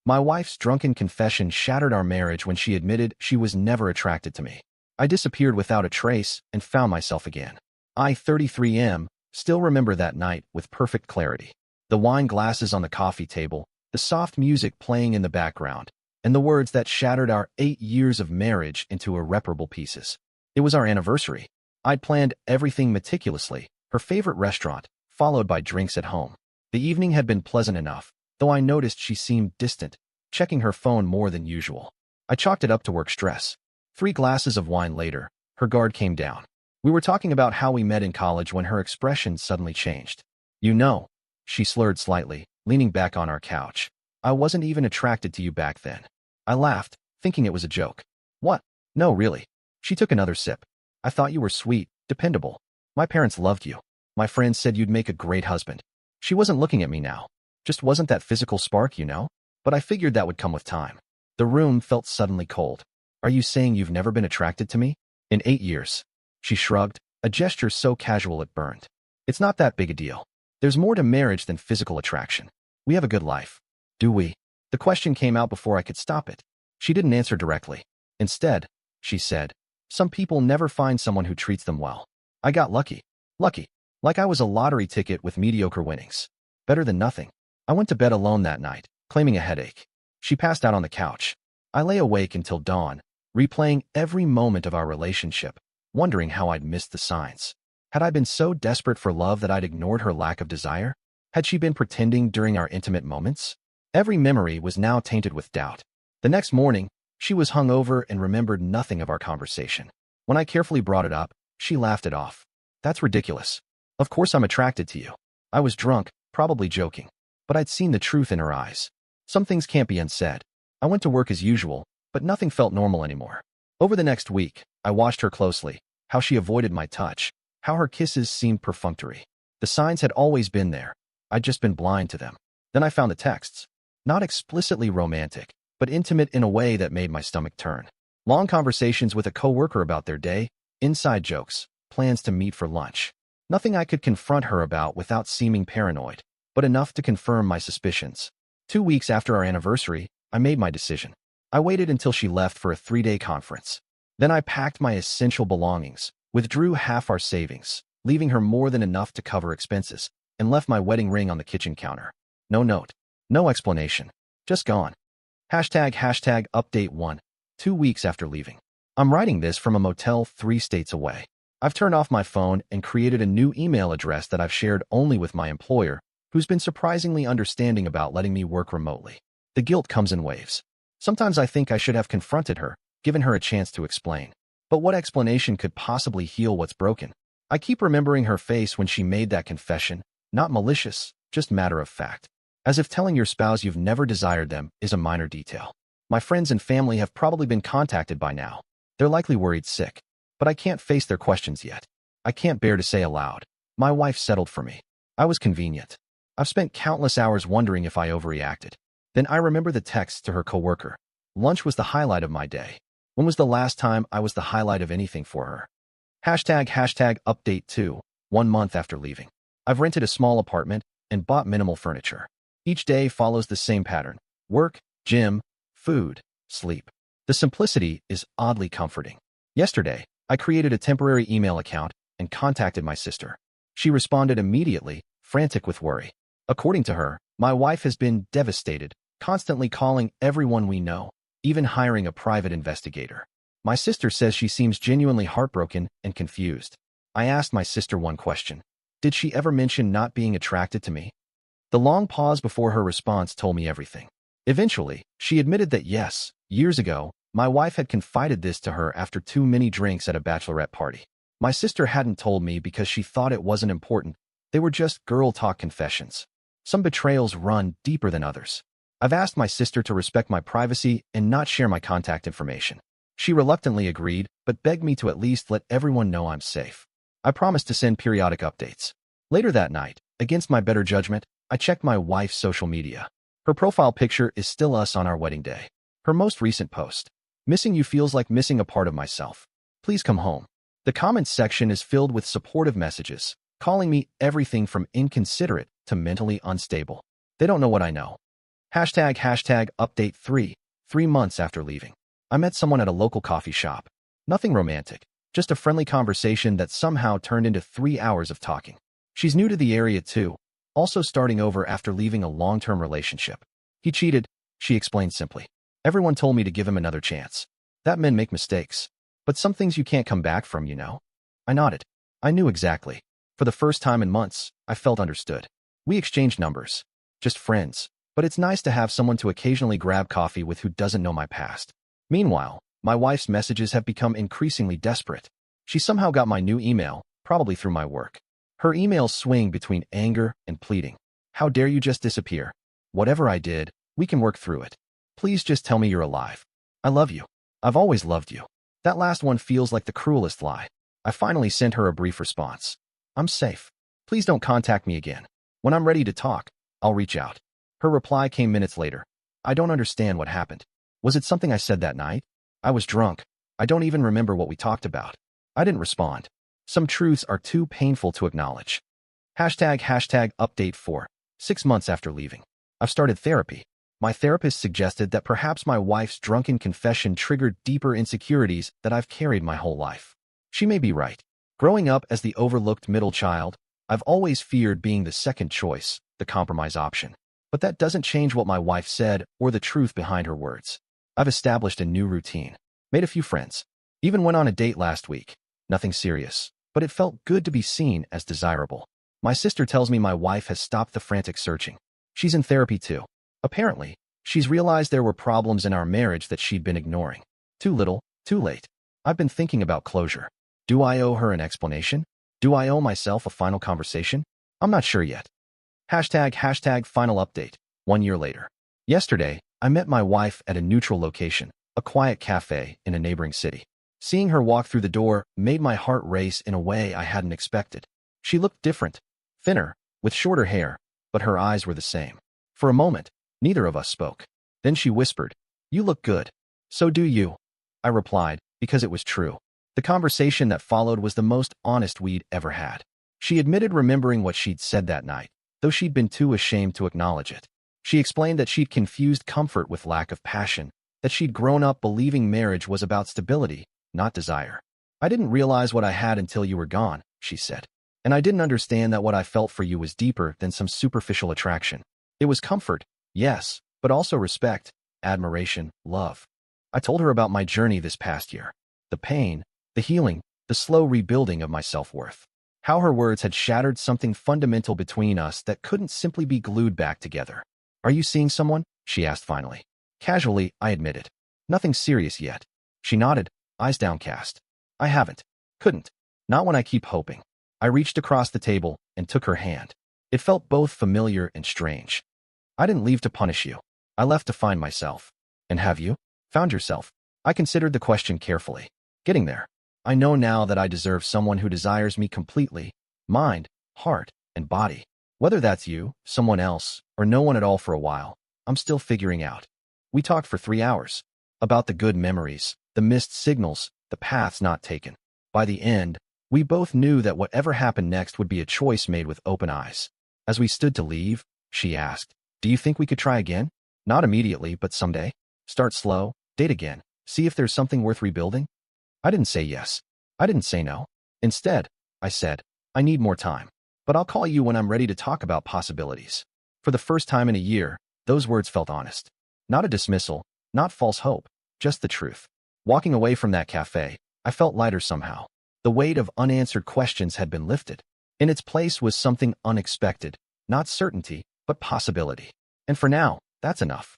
My wife's drunken confession shattered our marriage when she admitted she was never attracted to me. I disappeared without a trace and found myself again. I, 33 still remember that night with perfect clarity. The wine glasses on the coffee table, the soft music playing in the background, and the words that shattered our 8 years of marriage into irreparable pieces. It was our anniversary. I'd planned everything meticulously, her favorite restaurant, followed by drinks at home. The evening had been pleasant enough, though I noticed she seemed distant, checking her phone more than usual. I chalked it up to work stress. 3 glasses of wine later, her guard came down. We were talking about how we met in college when her expression suddenly changed. You know, she slurred slightly, leaning back on our couch. I wasn't even attracted to you back then. I laughed, thinking it was a joke. What? No, really. She took another sip. I thought you were sweet, dependable. My parents loved you. My friends said you'd make a great husband. She wasn't looking at me now. Just wasn't that physical spark, you know? But I figured that would come with time. The room felt suddenly cold. Are you saying you've never been attracted to me? In 8 years. She shrugged, a gesture so casual it burned. It's not that big a deal. There's more to marriage than physical attraction. We have a good life. Do we? The question came out before I could stop it. She didn't answer directly. Instead, she said, some people never find someone who treats them well. I got lucky. Lucky. Like I was a lottery ticket with mediocre winnings. Better than nothing. I went to bed alone that night, claiming a headache. She passed out on the couch. I lay awake until dawn, replaying every moment of our relationship, wondering how I'd missed the signs. Had I been so desperate for love that I'd ignored her lack of desire? Had she been pretending during our intimate moments? Every memory was now tainted with doubt. The next morning, she was hungover and remembered nothing of our conversation. When I carefully brought it up, she laughed it off. That's ridiculous. Of course I'm attracted to you. I was drunk, probably joking. But I'd seen the truth in her eyes. Some things can't be unsaid. I went to work as usual, but nothing felt normal anymore. Over the next week, I watched her closely, how she avoided my touch, how her kisses seemed perfunctory. The signs had always been there. I'd just been blind to them. Then I found the texts. Not explicitly romantic, but intimate in a way that made my stomach turn. Long conversations with a coworker about their day, inside jokes, plans to meet for lunch. Nothing I could confront her about without seeming paranoid, but enough to confirm my suspicions. 2 weeks after our anniversary, I made my decision. I waited until she left for a 3-day conference. Then I packed my essential belongings, withdrew half our savings, leaving her more than enough to cover expenses, and left my wedding ring on the kitchen counter. No note. No explanation. Just gone. Hashtag update 1. 2 weeks after leaving. I'm writing this from a motel 3 states away. I've turned off my phone and created a new email address that I've shared only with my employer, who's been surprisingly understanding about letting me work remotely. The guilt comes in waves. Sometimes I think I should have confronted her, given her a chance to explain. But what explanation could possibly heal what's broken? I keep remembering her face when she made that confession, not malicious, just matter of fact. As if telling your spouse you've never desired them is a minor detail. My friends and family have probably been contacted by now. They're likely worried sick. But I can't face their questions yet. I can't bear to say aloud, my wife settled for me. I was convenient. I've spent countless hours wondering if I overreacted. Then I remember the text to her coworker. Lunch was the highlight of my day. When was the last time I was the highlight of anything for her? Hashtag update 2. 1 month after leaving. I've rented a small apartment and bought minimal furniture. Each day follows the same pattern. Work, gym, food, sleep. The simplicity is oddly comforting. Yesterday, I created a temporary email account and contacted my sister. She responded immediately, frantic with worry. According to her, my wife has been devastated, constantly calling everyone we know, even hiring a private investigator. My sister says she seems genuinely heartbroken and confused. I asked my sister one question. Did she ever mention not being attracted to me? The long pause before her response told me everything. Eventually, she admitted that yes, years ago, my wife had confided this to her after too many drinks at a bachelorette party. My sister hadn't told me because she thought it wasn't important. They were just girl talk confessions. Some betrayals run deeper than others. I've asked my sister to respect my privacy and not share my contact information. She reluctantly agreed, but begged me to at least let everyone know I'm safe. I promised to send periodic updates. Later that night, against my better judgment, I checked my wife's social media. Her profile picture is still us on our wedding day. Her most recent post. Missing you feels like missing a part of myself. Please come home. The comments section is filled with supportive messages, calling me everything from inconsiderate to mentally unstable. They don't know what I know. Hashtag update 3. 3 months after leaving. I met someone at a local coffee shop. Nothing romantic, just a friendly conversation that somehow turned into 3 hours of talking. She's new to the area too, also starting over after leaving a long-term relationship. He cheated, she explained simply. Everyone told me to give him another chance. That men make mistakes. But some things you can't come back from, you know? I nodded. I knew exactly. For the first time in months, I felt understood. We exchanged numbers. Just friends. But it's nice to have someone to occasionally grab coffee with who doesn't know my past. Meanwhile, my wife's messages have become increasingly desperate. She somehow got my new email, probably through my work. Her emails swing between anger and pleading. How dare you just disappear? Whatever I did, we can work through it. Please just tell me you're alive. I love you. I've always loved you. That last one feels like the cruelest lie. I finally sent her a brief response. I'm safe. Please don't contact me again. When I'm ready to talk, I'll reach out. Her reply came minutes later. I don't understand what happened. Was it something I said that night? I was drunk. I don't even remember what we talked about. I didn't respond. Some truths are too painful to acknowledge. Hashtag update 4. 6 months after leaving. I've started therapy. My therapist suggested that perhaps my wife's drunken confession triggered deeper insecurities that I've carried my whole life. She may be right. Growing up as the overlooked middle child, I've always feared being the second choice, the compromise option. But that doesn't change what my wife said or the truth behind her words. I've established a new routine. Made a few friends. Even went on a date last week. Nothing serious. But it felt good to be seen as desirable. My sister tells me my wife has stopped the frantic searching. She's in therapy too. Apparently, she's realized there were problems in our marriage that she'd been ignoring. Too little, too late. I've been thinking about closure. Do I owe her an explanation? Do I owe myself a final conversation? I'm not sure yet. Hashtag final update. 1 year later. Yesterday, I met my wife at a neutral location, a quiet cafe in a neighboring city. Seeing her walk through the door made my heart race in a way I hadn't expected. She looked different, thinner, with shorter hair, but her eyes were the same. For a moment, neither of us spoke. Then she whispered, "You look good." "So do you," I replied, because it was true. The conversation that followed was the most honest we'd ever had. She admitted remembering what she'd said that night, though she'd been too ashamed to acknowledge it. She explained that she'd confused comfort with lack of passion, that she'd grown up believing marriage was about stability, not desire. "I didn't realize what I had until you were gone," she said. "And I didn't understand that what I felt for you was deeper than some superficial attraction. It was comfort, yes, but also respect, admiration, love." I told her about my journey this past year. The pain, the healing, the slow rebuilding of my self-worth. How her words had shattered something fundamental between us that couldn't simply be glued back together. "Are you seeing someone?" she asked finally. Casually, I admitted. "Nothing serious yet." She nodded, eyes downcast. "I haven't. Couldn't. Not when I keep hoping." I reached across the table and took her hand. It felt both familiar and strange. "I didn't leave to punish you. I left to find myself." "And have you? Found yourself?" I considered the question carefully. "Getting there. I know now that I deserve someone who desires me completely, mind, heart, and body. Whether that's you, someone else, or no one at all for a while, I'm still figuring out." We talked for 3 hours. About the good memories, the missed signals, the paths not taken. By the end, we both knew that whatever happened next would be a choice made with open eyes. As we stood to leave, she asked, "Do you think we could try again? Not immediately, but someday? Start slow, date again, see if there's something worth rebuilding?" I didn't say yes. I didn't say no. Instead, I said, "I need more time. But I'll call you when I'm ready to talk about possibilities." For the first time in a year, those words felt honest. Not a dismissal, not false hope, just the truth. Walking away from that cafe, I felt lighter somehow. The weight of unanswered questions had been lifted. In its place was something unexpected, not certainty, but possibility. And for now, that's enough.